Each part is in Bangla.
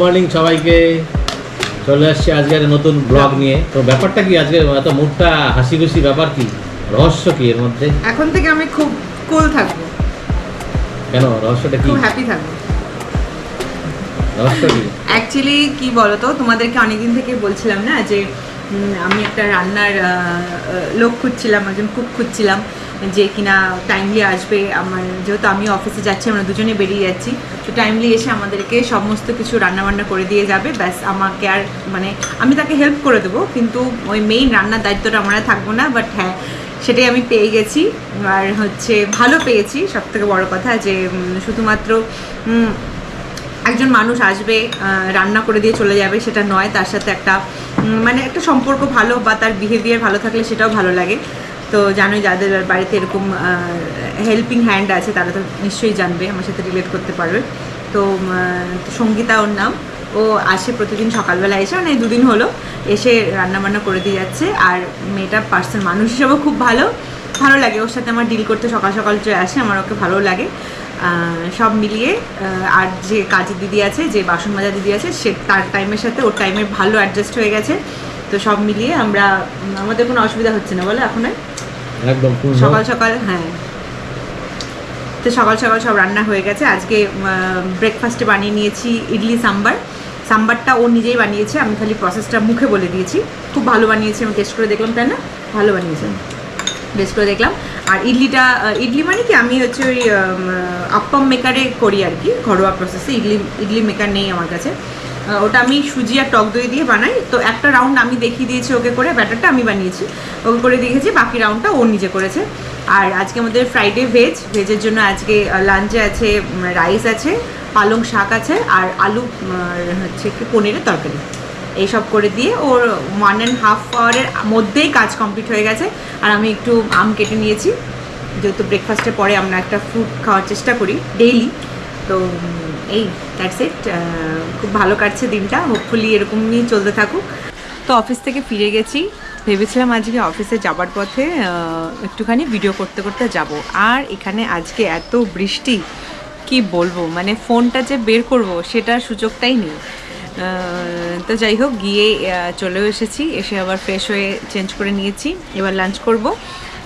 মর্নিং সবাইকে। চলে আসছে আজকে একটা নতুন ব্লগ নিয়ে। তো ব্যাপারটা কি আজকে এত মুডটা হাসি খুশি, ব্যাপার কি, রহস্য কি এর মধ্যে? এখন থেকে আমি খুব কুল থাকবো। কেন, রহস্যটা কি? খুব হ্যাপি থাকবো। রহস্য কি? অ্যাকচুয়ালি কি বলতো, তোমাদেরকে অনেকদিন থেকে বলছিলাম না যে আমি একটা রান্নার লোক খুঁজছিলাম, একজন কুক খুঁজছিলাম যে কিনা টাইমলি আসবে। আমার যেহেতু আমি অফিসে যাচ্ছি, আমরা দুজনে বেরিয়ে যাচ্ছি, তো টাইমলি এসে আমাদেরকে সমস্ত কিছু রান্নাবান্না করে দিয়ে যাবে। ব্যাস আমাকে আর মানে আমি তাকে হেল্প করে দেবো, কিন্তু ওই মেইন রান্নার দায়িত্বটা আমরা থাকবো না। বাট হ্যাঁ, সেটাই আমি পেয়ে গেছি। আর হচ্ছে ভালো পেয়েছি, সবথেকে বড় কথা যে শুধুমাত্র একজন মানুষ আসবে রান্না করে দিয়ে চলে যাবে সেটা নয়, তার সাথে একটা মানে একটা সম্পর্ক ভালো বা তার বিহেভিয়ার ভালো থাকলে সেটাও ভালো লাগে। তো জানোই, যাদের বাড়িতে এরকম হেল্পিং হ্যান্ড আছে তারা তো নিশ্চয়ই জানবে, আমার সাথে রিলেট করতে পারবে। তো সঙ্গীতা ওর নাম, ও আসে প্রতিদিন সকালবেলা, এসে মানে দুদিন হলো এসে রান্নাবান্না করে দিয়ে যাচ্ছে। আর মেয়েটা পার্সন মানুষ হিসেবেও খুব ভালো লাগে, ওর সাথে আমার ডিল করতে সকাল সকাল চলে আসে, আমার ওকে ভালো লাগে। সব মিলিয়ে আর যে কাজের দিদি আছে, যে বাসন মাজা দিদি আছে, সে তার টাইমের সাথে ওর টাইমের ভালো অ্যাডজাস্ট হয়ে গেছে। তো সব মিলিয়ে আমাদের কোনো অসুবিধা হচ্ছে না বলে এখন একদম সকাল সকাল। হ্যাঁ, তো সকাল সকাল সব রান্না হয়ে গেছে। আজকে ব্রেকফাস্টে বানিয়ে নিয়েছি ইডলি সাম্বারটা ও নিজেই বানিয়েছে, আমি খালি প্রসেসটা মুখে বলে দিয়েছি। খুব ভালো বানিয়েছি, আমি টেস্ট করে দেখলাম, তাই না? ভালো বানিয়েছে, টেস্ট করে দেখলাম। আর ইডলি মানে কি, আমি হচ্ছে ওই আপ্পাম মেকারে করি আর কি, ঘরোয়া প্রসেসে। ইডলি মেকার নেই আমার কাছে, ওটা আমি সুজি আর টক দই দিয়ে বানাই। তো একটা রাউন্ড আমি দেখিয়ে দিয়েছি ওকে করে, ব্যাটারটা আমি বানিয়েছি, ওকে করে দেখেছি, বাকি রাউন্ডটা ও নিজে করেছে। আর আজকে আমাদের ফ্রাইডে ভেজের জন্য আজকে লাঞ্চে আছে রাইস আছে, পালং শাক আছে, আর আলু হচ্ছে কি পনিরের তরকারি। এইসব করে দিয়ে ওর 1.5 আওয়ারের মধ্যেই কাজ কমপ্লিট হয়ে গেছে। আর আমি একটু আম কেটে নিয়েছি, যেহেতু ব্রেকফাস্টের পরে আমরা একটা ফ্রুট খাওয়ার চেষ্টা করি ডেইলি। তো এই দ্যাটস ইট। খুব ভালো কাটছে দিনটা, হোপফুলি এরকমই চলতে থাকুক। তো অফিস থেকে ফিরে গেছি, ভেবেছিলাম আজকে অফিসে যাবার পথে একটুখানি ভিডিও করতে করতে যাব। আর এখানে আজকে এত বৃষ্টি, কি বলবো, মানে ফোনটা যে বের করব সেটার সুযোগটাই নেই। তো যাই হোক, গিয়ে চলেও এসেছি, এসে আবার ফ্রেশ হয়ে চেঞ্জ করে নিয়েছি, এবার লাঞ্চ করব।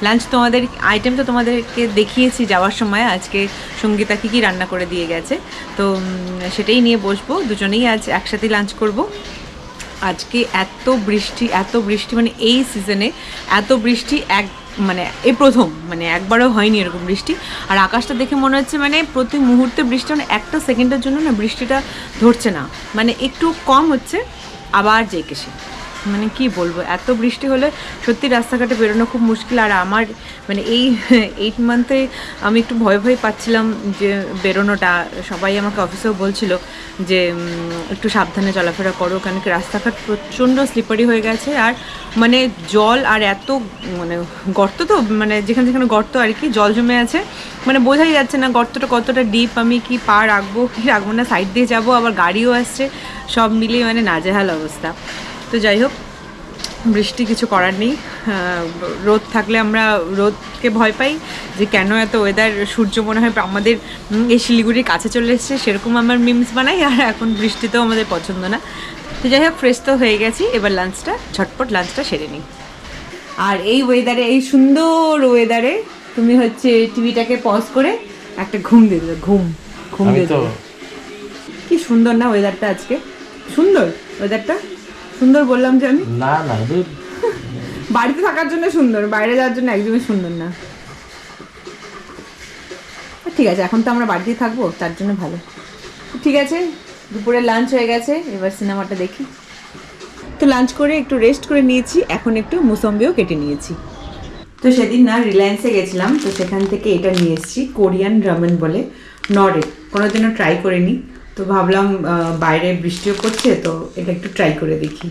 লাঞ্চ তোমাদের আইটেম তো তোমাদেরকে দেখিয়েছি যাওয়ার সময়, আজকে সঙ্গীতা কী রান্না করে দিয়ে গেছে, তো সেটাই নিয়ে বসবো, দুজনেই আজ একসাথেই লাঞ্চ করব। আজকে এত বৃষ্টি মানে এই সিজনে এত বৃষ্টি মানে এই প্রথম, মানে একবারও হয়নি এরকম বৃষ্টি। আর আকাশটা দেখে মনে হচ্ছে মানে প্রতি মুহূর্তে বৃষ্টি, মানে একটা সেকেন্ডের জন্য না বৃষ্টিটা ধরছে না, মানে একটু কম হচ্ছে আবার যেকেসে, মানে কি বলবো, এত বৃষ্টি হলে সত্যি রাস্তাঘাটে বেরোনো খুব মুশকিল। আর আমার মানে এই 8 মান্থে আমি একটু ভয় পাচ্ছিলাম যে বেরোনোটা, সবাই আমাকে অফিসেও বলছিল যে একটু সাবধানে চলাফেরা করো, কারণ কি রাস্তাঘাট প্রচণ্ড স্লিপারি হয়ে গেছে। আর মানে জল, আর এত মানে গর্ত, তো মানে যেখানে যেখানে গর্ত আর কি, জল জমে আছে, মানে বোঝাই যাচ্ছে না গর্তটা কতটা ডিপ, আমি কি পা রাখবো কি রাখবো না, সাইড দিয়ে যাবো, আবার গাড়িও আসছে, সব মিলিয়ে মানে নাজেহাল অবস্থা। তো যাই হোক, বৃষ্টি কিছু করার নেই। রোদ থাকলে আমরা রোদকে ভয় পাই, যে কেন এত ওয়েদার, সূর্য মনে হয় আমাদের এই শিলিগুড়ির কাছে চলে এসেছে, সেরকম আমার মিমস বানাই। আর এখন বৃষ্টিতেও আমাদের পছন্দ না। তো যাই হোক, ফ্রেশ তো হয়ে গেছি, এবার ঝটপট লাঞ্চটা সেরে নিই। আর এই ওয়েদারে, এই সুন্দর ওয়েদারে তুমি হচ্ছে টিভিটাকে পজ করে একটা ঘুম দিয়ে দিল, ঘুম দিয়ে দিল। কি সুন্দর না ওয়েদারটা আজকে, সুন্দর ওয়েদারটা, সুন্দর বললাম যে আমি, না বাড়িতে থাকার জন্য সুন্দর, বাইরে যাওয়ার জন্য একদমই সুন্দর না। ঠিক আছে, এখন তো আমরা বাড়িতেই থাকবো, তার জন্য ভালো। ঠিক আছে, দুপুরে লাঞ্চ হয়ে গেছে, এবার সিনেমাটা দেখি। তো লাঞ্চ করে একটু রেস্ট করে নিয়েছি, এখন একটু মুসম্বিও কেটে নিয়েছি। তো সেদিন না রিলায়েন্সে গেছিলাম, তো সেখান থেকে এটা নিয়ে এসেছি, কোরিয়ান রামেন বলে, নরে, কোনোদিনও ট্রাই করিনি। তো ভাবলাম বাইরে বৃষ্টিও পড়ছে, তো এটা একটু ট্রাই করে দেখি।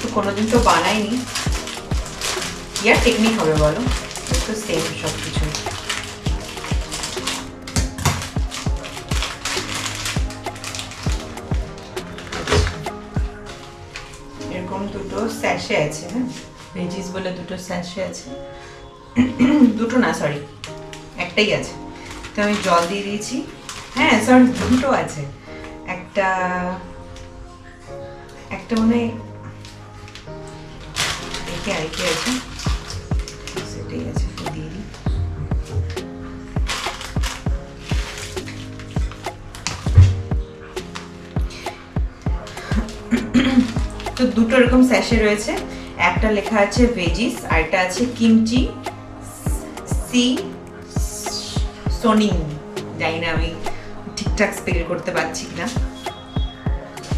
তো কোনোদিন তো বানাইনি, ইয়ার টেকনিক হবে বলো, তো সেম সব কিছু। এরকম দুটো স্যাশে আছে, হ্যাঁ, ভেজিস বলে দুটো স্যাশে আছে, দুটো না সরি একটাই আছে। তো আমি জল দিয়ে দিয়েছি, হ্যাঁ সরি, দুটো আছে। একটা মানে একে আরেকে আছে, সেটাই আছে, দিয়ে দিই। তো দুটো এরকম স্যাশে রয়েছে, একটা লেখা আছে ভেজিস আর একটা আছে কিমচি সি সোনিং। জানি না আমি ঠিকঠাক স্পেল করতে পারছি কিনা,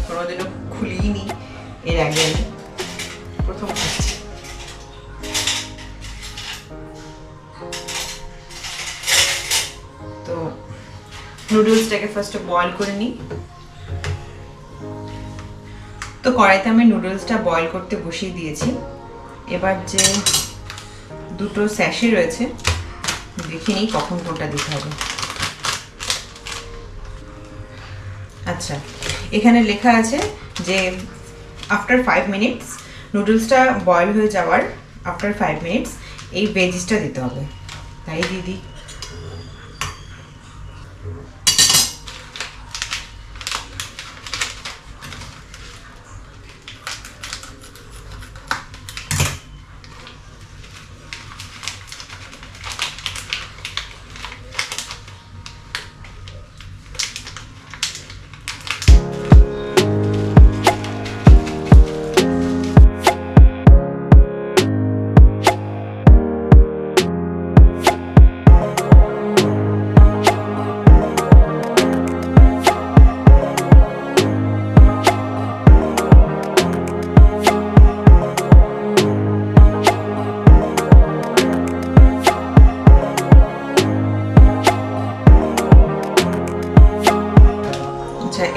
কোনোদিনও খুলিনি এর আগে, আমি প্রথম খাচ্ছি। তো নুডলসটাকে ফার্স্টে বয়েল করে নিই। তো কড়াইতে আমি নুডলসটা বয়েল করতে বসিয়ে দিয়েছি। এবার যে দুটো স্যাশে রয়েছে দেখে নিই কখন কোনটা দিতে হবে। আচ্ছা, এখানে লেখা আছে যে আফটার 5 মিনিটস, নুডলসটা বয়েল হয়ে যাওয়ার আফটার 5 মিনিটস এই ভেজিসটা দিতে হবে। তাই দিদি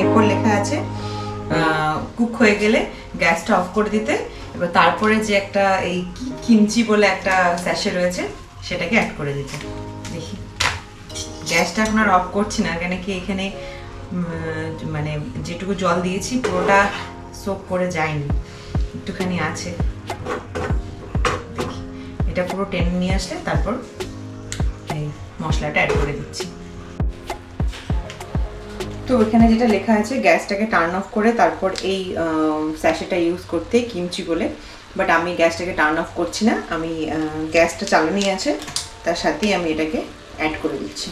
এরপর লেখা আছে কুক হয়ে গেলে গ্যাসটা অফ করে দিতে। এবার তারপরে যে একটা এই কিমচি বলে একটা স্যাশে রয়েছে সেটাকে অ্যাড করে দিতে। দেখি, গ্যাসটা এখন আর অফ করছি না, কেন কি এখানে মানে যেটুকু জল দিয়েছি পুরোটা সোক করে যায়নি, একটুখানি আছে। দেখি, এটা পুরো টেনে নিয়ে আসলে তারপর এই মশলাটা অ্যাড করে দিচ্ছি। তো এখানে যেটা লেখা আছে গ্যাসটাকে টার্ন অফ করে তারপর এই স্যাশেটা ইউজ করতে, কিমচি বলে। বাট আমি গ্যাসটাকে টার্ন অফ করছি না, আমি গ্যাসটা চালানোই আছে, তার সাথেই আমি এটাকে অ্যাড করে দিচ্ছি।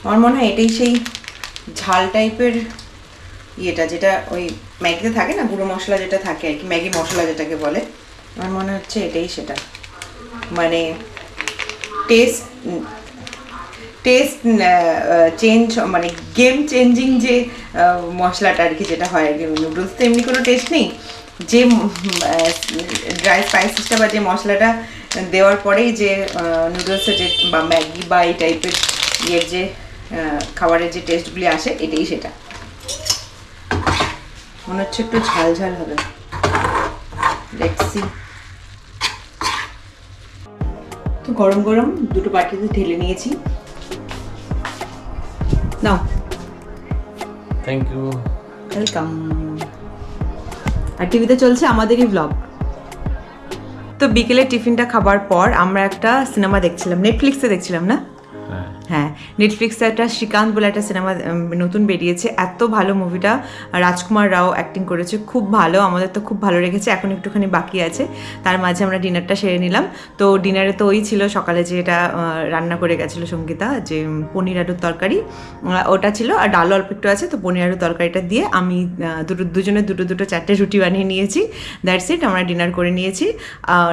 আমার মনে হয় এটাই সেই ঝাল টাইপের ইয়েটা, যেটা ওই ম্যাগিতে থাকে না, গুঁড়ো মশলা যেটা থাকে আর কি, ম্যাগি মশলা যেটাকে বলে। আমার মনে হচ্ছে এটাই সেটা, মানে টেস্ট চেঞ্জ, মানে গেম চেঞ্জিং যে মশলাটা আর কি, যেটা হয় আর কি। নুডলস তো এমনি কোনো টেস্ট নেই, যে ড্রাই স্পাইসেসটা বা যে মশলাটা দেওয়ার পরেই যে নুডলসের যে বা ম্যাগি বা এই টাইপের ইয়ের যে খাবারের যে টেস্টগুলি আসে, এটাই সেটা। মনে হচ্ছে একটু ঝাল ঝাল হবে, দেখছি। তো গরম গরম দুটো বাটিতে ঢেলে নিয়েছি, নাও। Thank you, welcome. আর টিভিতে চলছে আমাদেরই ব্লগ। তো বিকেলে টিফিনটা খাবার পর আমরা একটা সিনেমা দেখছিলাম, নেটফ্লিক্সে দেখছিলাম না? হ্যাঁ, নেটফ্লিক্সে একটা শ্রীকান্ত বলে একটা সিনেমা নতুন বেরিয়েছে, এত ভালো মুভিটা। রাজকুমার রাও অ্যাক্টিং করেছে, খুব ভালো, আমাদের তো খুব ভালো লেগেছে। এখন একটুখানি বাকি আছে, তার মাঝে আমরা ডিনারটা সেরে নিলাম। তো ডিনারে তো ওই ছিল সকালে যেটা রান্না করে গেছিলো সঙ্গীতা, যে পনির আলুর তরকারি, ওটা ছিল, আর ডালও অল্প একটু আছে। তো পনির আলুর তরকারিটা দিয়ে আমি দুজনে দুটো চারটে রুটি বানিয়ে নিয়েছি। দ্যাটস ইট, আমরা ডিনার করে নিয়েছি।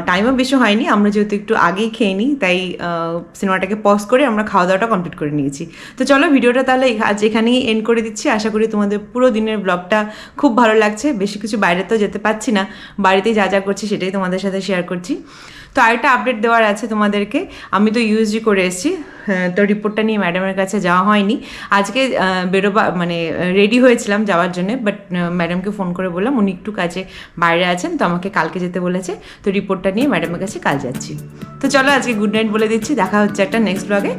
টাইমও বেশি হয়নি, আমরা যেহেতু একটু আগেই খেয়ে নিই, তাই সিনেমাটাকে পজ করে আমরা খাওয়া দাওয়াটা কমপ্লিট করে নিয়েছি। তো চলো, ভিডিওটা তাহলে আজ এখানেই এন্ড করে দিচ্ছি। আশা করি তোমাদের পুরো দিনের ব্লগটা খুব ভালো লাগছে। বেশি কিছু বাইরে তো যেতে পারছি না, বাড়িতেই যা যা করছি সেটাই তোমাদের সাথে শেয়ার করছি। তো আরেকটা আপডেট দেওয়ার আছে তোমাদেরকে, আমি তো ইউএসজি করে এসেছি, তো রিপোর্টটা নিয়ে ম্যাডামের কাছে যাওয়া হয়নি। আজকে মানে রেডি হয়েছিলাম যাওয়ার জন্য, বাট ম্যাডামকে ফোন করে বললাম উনি একটু কাজে বাইরে আছেন, তো আমাকে কালকে যেতে বলেছে। তো রিপোর্টটা নিয়ে ম্যাডামের কাছে কাল যাচ্ছি। তো চলো আজকে গুড নাইট বলে দিচ্ছি, দেখা হচ্ছে একটা নেক্সট ব্লগে।